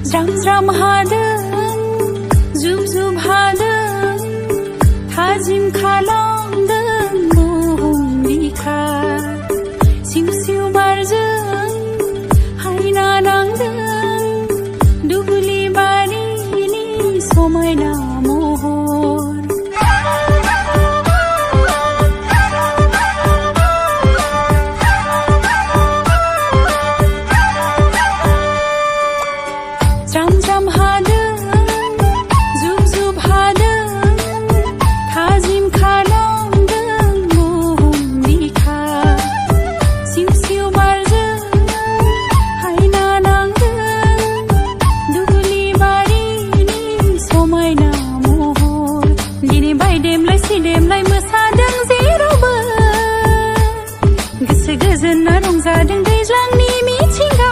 ज्राम ज्राम हादों जुब जुब हादों थाजिम खालामदों बुहुम बिखा सिउ सिउ बारजों हायना नांदों दुब्लि बारिनि समायना महर ज्राम ज्राम हादों जुब जुब हादों थाजिम खालामदों बुहुम बिखा सिउ सिउ बारजों हायना नांदों दुब्लि बारिनि समायना महर दिनै बायदेमलाय सिदेमलाय मोसादों जेरावबो गोसो गोजोनना रंजादों दैज्लांनि मिथिंगा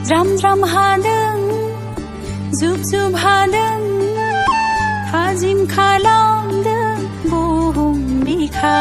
ज्राम ज्राम हादों जुब जुब हादों थाजिम खालामदों बुहुम बिखा